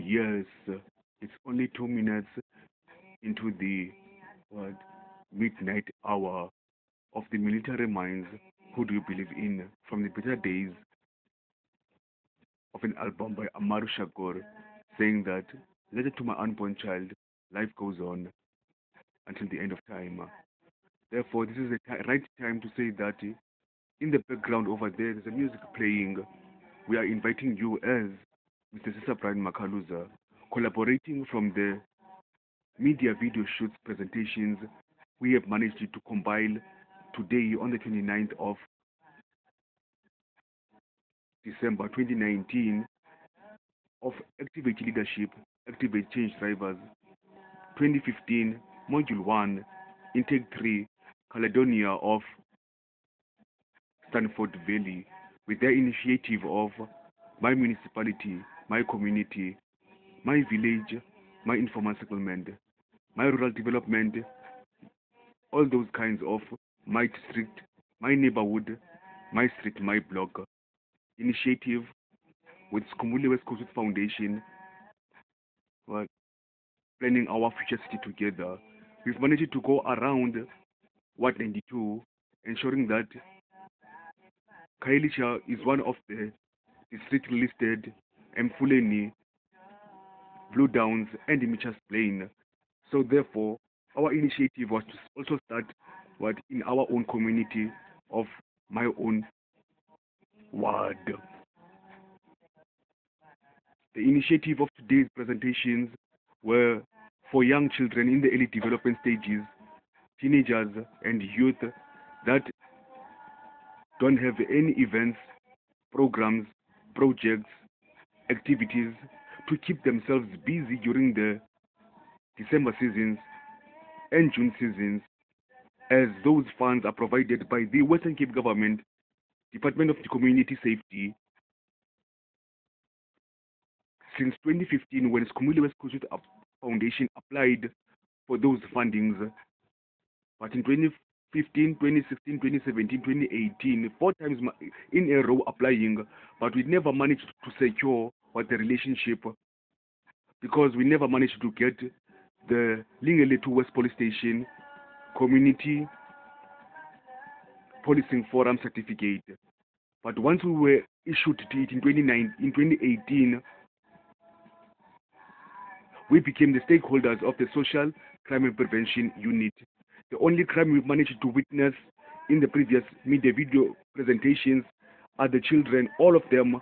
yes, it's only 2 minutes into the what, midnight hour of the military minds. Who do you believe in? From the better days of an album by Amaru Shakur saying that, letter to my unborn child, life goes on until the end of time. Therefore, this is the right time to say that in the background over there's a music playing. We are inviting you as Mr. Sisa Brian Makaluza, collaborating from the media video shoots presentations we have managed to compile today on the 29th of December 2019 of Activate Leadership, Activate Change Drivers 2015, Module 1, Intake 3, Caledonia of Stanford Valley, with their initiative of my municipality, my community, my village, my informal settlement, my rural development, all those kinds of my district, my neighborhood, my street, my block initiative with Skumuli West Coast Foundation, well, planning our future city together. We've managed to go around Ward 92, ensuring that Kailicha is one of the district listed Mfuleni, Blue Downs, and Michas Plain. So therefore, our initiative was to also start what in our own community of my own ward. The initiative of today's presentations were for young children in the early development stages, teenagers and youth that don't have any events, programs, projects, activities to keep themselves busy during the December seasons and June seasons, as those funds are provided by the Western Cape Government, Department of Community Safety. Since 2015, when Skumuli West Coast Foundation applied for those fundings, but in 2015, 2016, 2017, 2018, 4 times in a row applying, but we never managed to secure what the relationship, because we never managed to get the Lingele to West Police Station Community Policing Forum certificate. But once we were issued to it in 2018, we became the stakeholders of the Social Crime and Prevention Unit. The only crime we've managed to witness in the previous media video presentations are the children, all of them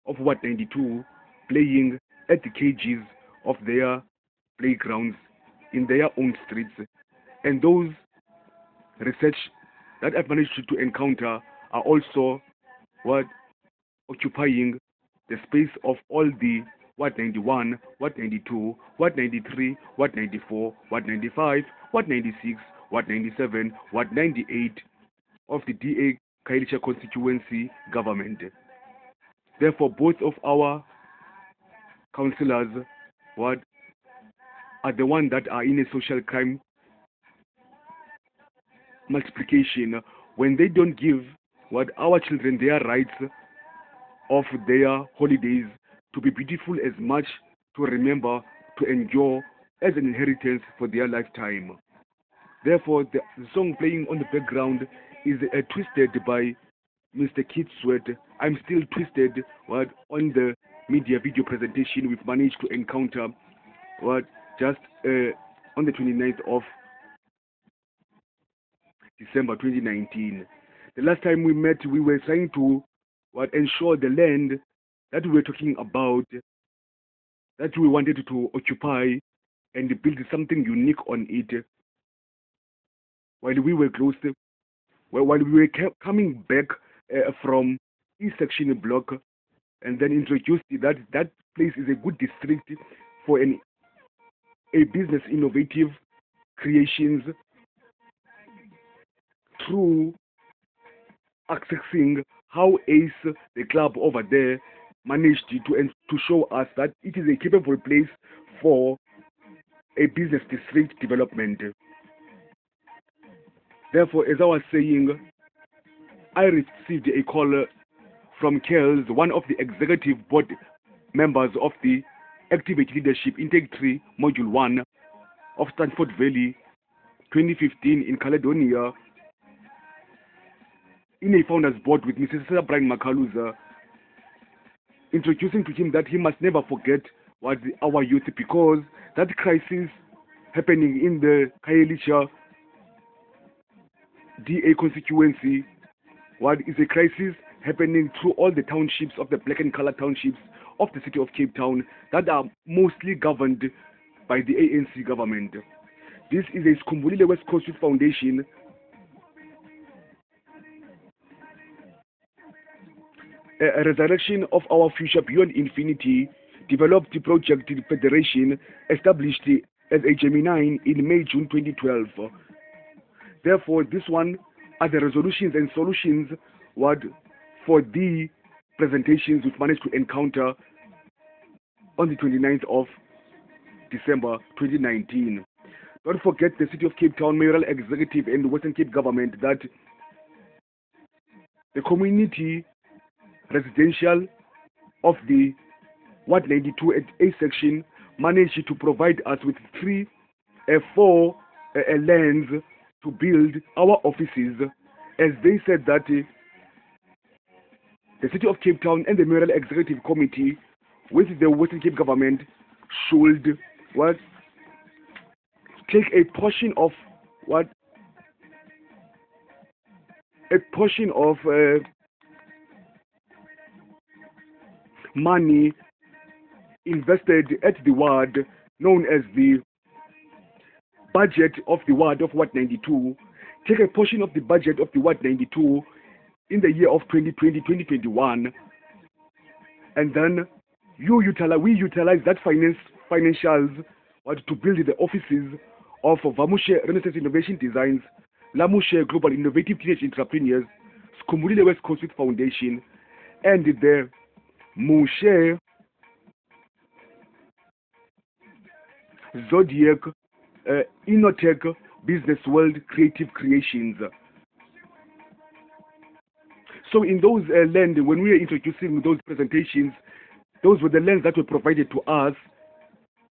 of Ward 92, playing at the cages of their playgrounds in their own streets. And those research that I've managed to encounter are also what occupying the space of all the Ward 91, Ward 92, Ward 93, Ward 94, Ward 95, Ward 96, Ward 97, Ward 98 of the DA Kailicha constituency government. Therefore, both of our councillors are the ones that are in a social crime multiplication when they don't give our children their rights of their holidays to be beautiful as much, to remember, to enjoy as an inheritance for their lifetime. Therefore, the song playing on the background is twisted by Mr. Keith Sweat. I'm still twisted on the media video presentation we've managed to encounter just on the 29th of December 2019. The last time we met, we were trying to ensure the land that we were talking about, that we wanted to occupy and build something unique on it. While we were close, while we were coming back from East Section Block, and then introduced that that place is a good district for a business innovative creations through accessing how ACE, the club over there, managed to show us that it is a capable place for a business district development. Therefore, as I was saying, I received a call from Kells, one of the executive board members of the Activate Leadership Intake 3, Module 1 of Stanford Valley, 2015 in Caledonia, in a founders board with Mr. Brian Makaluza, introducing to him that he must never forget what our youth, because that crisis happening in the Khayelitsha DA constituency, what is a crisis happening through all the townships of the black and colored townships of the city of Cape Town that are mostly governed by the ANC government. This is a Skumbulile West Coast Youth Foundation a resurrection of our future beyond infinity, developed the project the Federation established as a Gemini in May-June 2012. Therefore, this one are the resolutions and solutions what for the presentations we've managed to encounter on the 29th of December 2019. Don't forget the City of Cape Town Mayoral Executive and the Western Cape Government that the community residential of the Ward 92 at A section managed to provide us with 4 lands to build our offices, as they said that the City of Cape Town and the Mayoral Executive Committee with the Western Cape Government should take a portion of money invested at the ward, known as the budget of the ward of Ward 92, take a portion of the budget of the Ward 92 in the year of 2020-2021, and then we utilize that financials to build the offices of Vamushe Renaissance Innovation Designs, Lamushe Global Innovative Teenage Entrepreneurs, Skumbulile West Coast Youth Foundation, and the Mushe Zodiac Innotech Business World Creative Creations. So in those land, when we were introducing those presentations, those were the lands that were provided to us,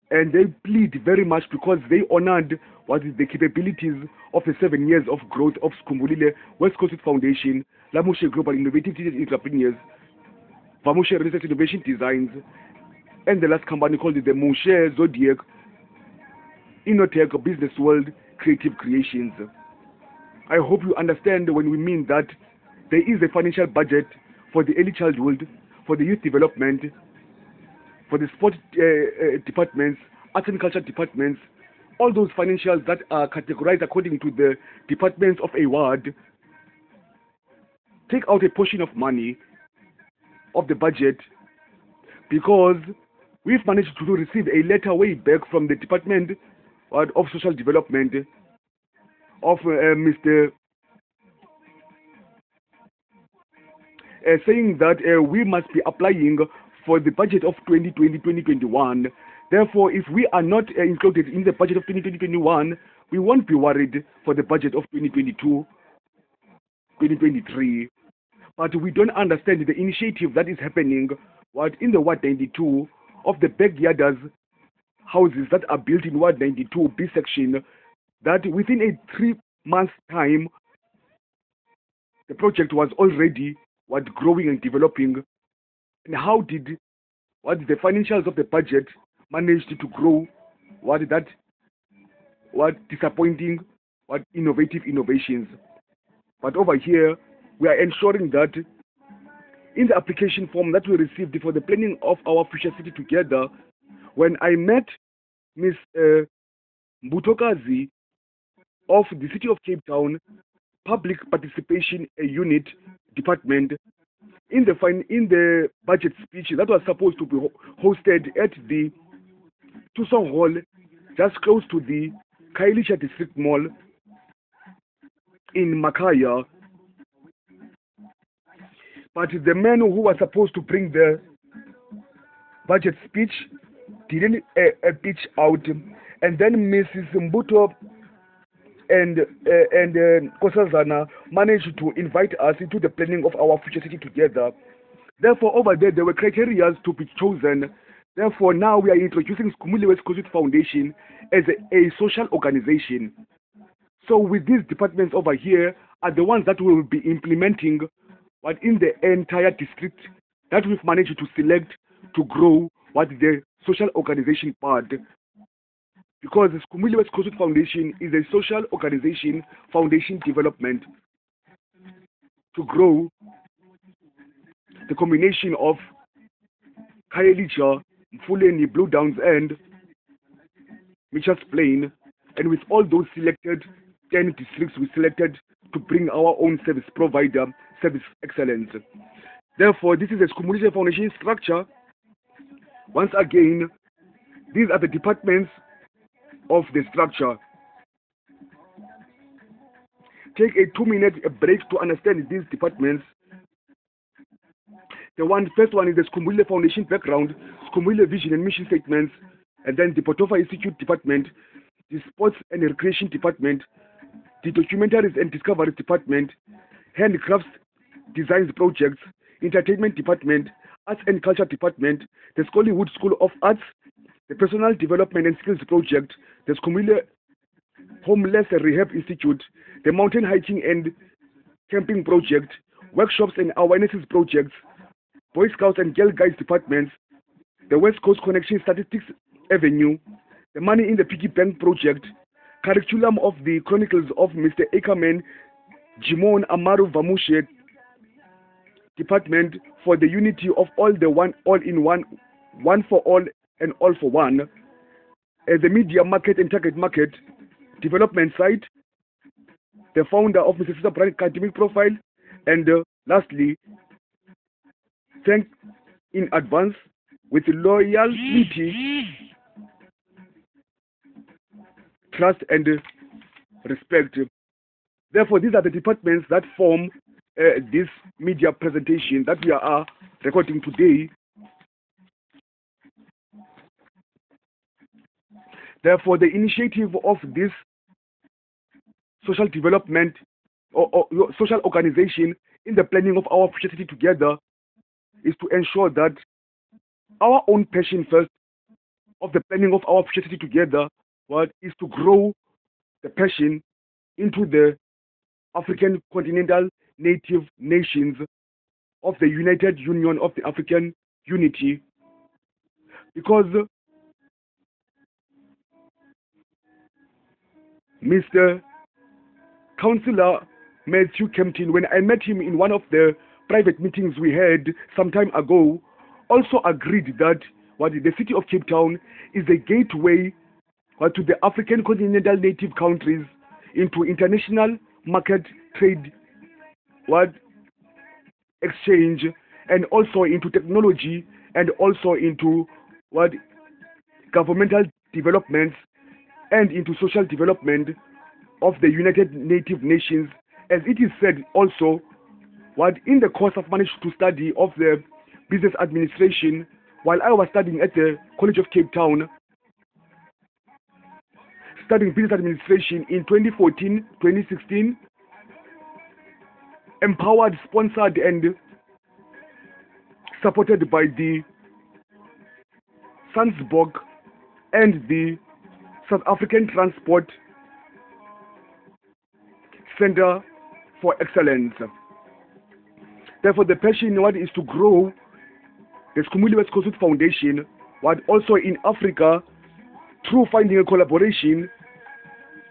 and they plead very much because they honored what is the capabilities of the 7 years of growth of Skumbulile West Coast Youth Foundation, Lamushe Global Innovative Entrepreneurs, Vamushe Research Innovation Designs, and the last company called the Mushe Zodiac Innotech Business World Creative Creations. I hope you understand when we mean that there is a financial budget for the early childhood, for the youth development, for the sport departments, arts and culture departments, all those financials that are categorized according to the departments of a ward. Take out a portion of money of the budget, because we've managed to receive a letter way back from the Department of Social Development of Mr. Saying that we must be applying for the budget of 2020-2021. Therefore, if we are not included in the budget of 2020-2021, we won't be worried for the budget of 2022-2023. But we don't understand the initiative that is happening in the Ward 92 of the backyarders houses that are built in Ward 92 B section, that within a 3 months time the project was already growing and developing. And how did the financials of the budget managed to grow disappointing innovative innovations? But over here we are ensuring that in the application form that we received for the planning of our future city together, when I met Ms. Mbutokazi of the City of Cape Town Public Participation Unit Department, in the budget speech that was supposed to be hosted at the Tusong Hall, just close to the Khayelitsha District Mall in Makaya, but the man who was supposed to bring the budget speech didn't pitch out, and then Mrs. Mbuto and Kosazana managed to invite us into the planning of our future city together. Therefore, over there were criteria to be chosen Therefore, now we are introducing SWCYF Foundation as a social organization. So with these departments over here are the ones that will be implementing what in the entire district that we've managed to select to grow what the social organization part. Because the SWCYF Foundation is a social organization foundation development to grow the combination of Khayelitsha, Mfuleni, Blue Downs, and Mitchell's Plain, and with all those selected 10 districts we selected to bring our own service provider, service excellence. Therefore, this is a SWCYF Foundation structure. Once again, these are the departments of the structure. Take a 2-minute break to understand these departments. The first one is the SWCYF Foundation background, SWCYF vision and mission statements, and then the Potofa Institute department, the sports and recreation department, the documentaries and discoveries department, handicrafts designs projects, entertainment department, arts and culture department, the Scholarhood School of Arts, the personal development and skills project, the SWCYF Homeless Rehab Institute, the mountain hiking and camping project, workshops and awarenesses projects, Boy Scouts and Girl Guides departments, the West Coast Connection Statistics Avenue, the Money in the Piggy Bank project, curriculum of the Chronicles of Mr. Ackerman, Jimon Amaru Vamushe department for the unity of all the one for all and all for one, the media market and target market development site, the founder of Mr. Cesar Brand academic profile, and lastly, thank in advance with loyalty, trust, and respect. Therefore, these are the departments that form this media presentation that we are recording today. Therefore, the initiative of this social development or social organization in the planning of our future city together is to ensure that our own passion first of the planning of our future city together is to grow the passion into the African continental native nations of the United Union of the African Unity, because Mr. Councillor Matthew Kempton, when I met him in one of the private meetings we had some time ago, also agreed that the city of Cape Town is a gateway to the African continental native countries into international market trade exchange, and also into technology, and also into governmental developments and into social development of the United Native Nations. As it is said also, in the course of managed to study of the business administration while I was studying at the College of Cape Town, studying business administration in 2014, 2016, empowered, sponsored, and supported by the Sandsborg and the South African Transport Center for Excellence. Therefore, the passion is to grow the SWCYF Foundation, also in Africa, through finding a collaboration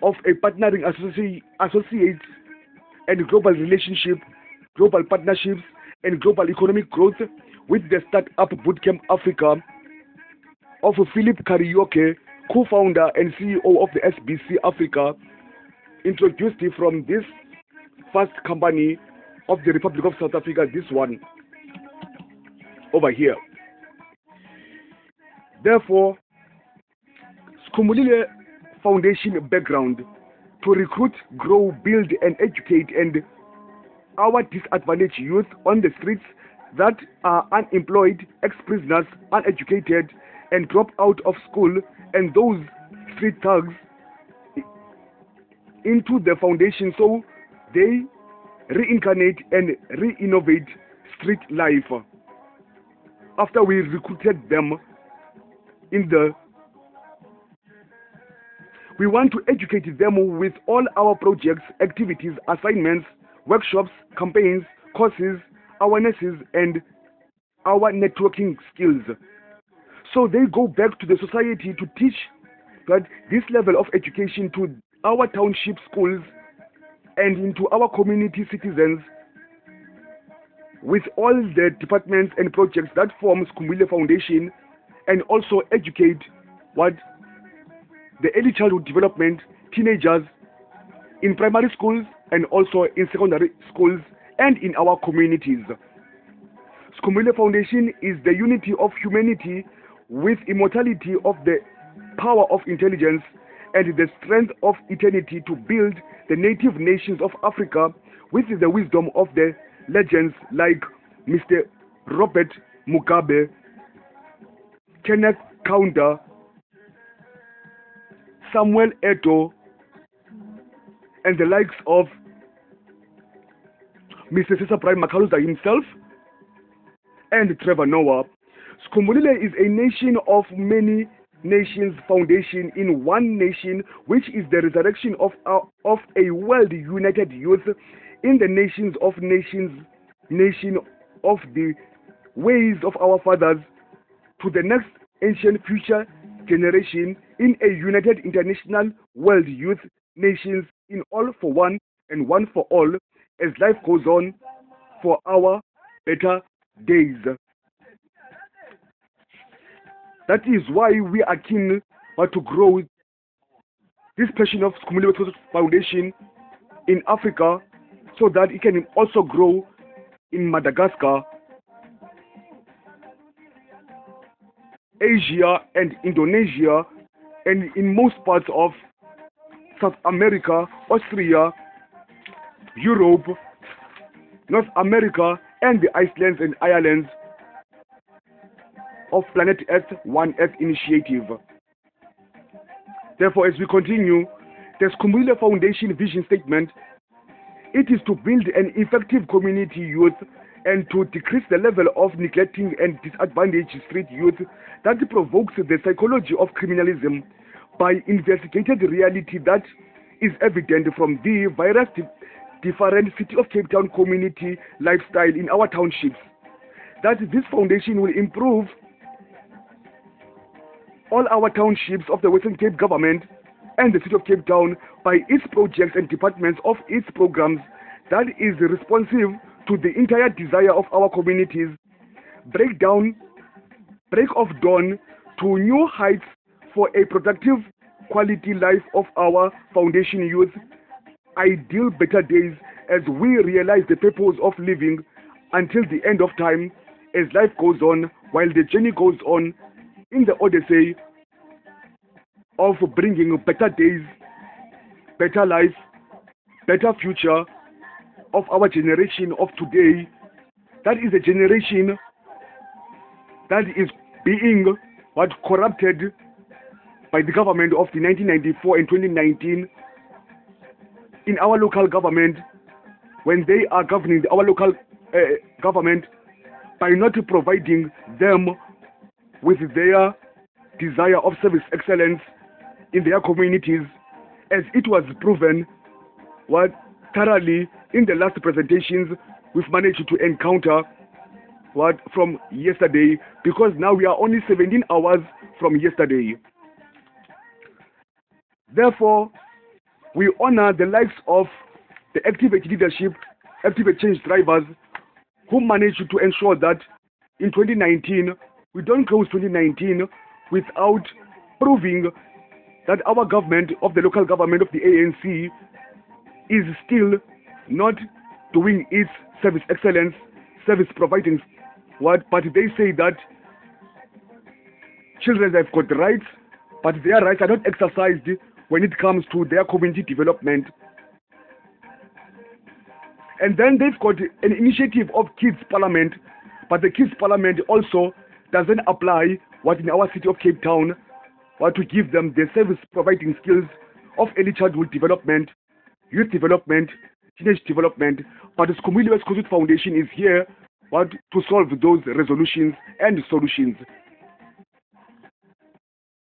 of a partnering associates and global relationship, global partnerships, and global economic growth with the Startup Bootcamp Africa of Philip Karaoke, co-founder and CEO of the SBC Africa, introduced from this first company of the Republic of South Africa, this one over here. Therefore, SWCYF Foundation background to recruit, grow, build, and educate and our disadvantaged youth on the streets that are unemployed, ex-prisoners, uneducated, and drop out of school, and those street thugs into the foundation so they reincarnate and re-innovate street life. After we recruited them, We want to educate them with all our projects, activities, assignments, workshops, campaigns, courses, awarenesses, and our networking skills. So they go back to the society to teach that this level of education to our township schools and into our community citizens with all the departments and projects that form Skumbile Foundation, and also educate the early childhood development, teenagers in primary schools and also in secondary schools and in our communities. Skumbile Foundation is the unity of humanity with immortality of the power of intelligence and the strength of eternity to build the native nations of Africa with the wisdom of the legends like Mr. Robert Mugabe, Kenneth Kaunda, Samuel Eto'o, and the likes of Mr. Cesar Prime Makaluza himself and Trevor Noah. Skumbile is a nation of many nations foundation in one nation, which is the resurrection of a world united youth in the nations of nations, nation of the ways of our fathers to the next ancient future generation in a united international world youth nations in all for one and one for all as life goes on for our better days. That is why we are keen to grow this passion of Skumbile Foundation in Africa so that it can also grow in Madagascar, Asia and Indonesia, and in most parts of South America, Austria, Europe, North America, and the Icelands and Irelands of Planet Earth One Earth Initiative. Therefore, as we continue, the Skumbile Foundation vision statement, it is to build an effective community youth and to decrease the level of neglecting and disadvantaged street youth that provokes the psychology of criminalism by investigated reality that is evident from the various different City of Cape Town community lifestyle in our townships, that this foundation will improve all our townships of the Western Cape government and the City of Cape Town by its projects and departments of its programs that is responsive to the entire desire of our communities, break of dawn to new heights for a productive quality life of our foundation youth, ideal better days as we realize the purpose of living until the end of time as life goes on while the journey goes on in the odyssey of bringing better days, better life, better future of our generation of today. That is a generation that is being corrupted by the government of the 1994 and 2019 in our local government, when they are governing our local government by not providing them with their desire of service excellence in their communities, as it was proven thoroughly in the last presentations we've managed to encounter from yesterday, because now we are only 17 hours from yesterday. Therefore, we honor the likes of the activate leadership, activate change drivers who managed to ensure that in 2019, we don't close 2019 without proving that our government of the local government of the ANC is still not doing its service excellence, service providing but they say that children have got rights, but their rights are not exercised when it comes to their community development. And then they've got an initiative of Kids Parliament, but the Kids Parliament also doesn't apply in our City of Cape Town to give them the service providing skills of early childhood development, youth development, teenage development. But the Skumbile Foundation is here to solve those resolutions and solutions.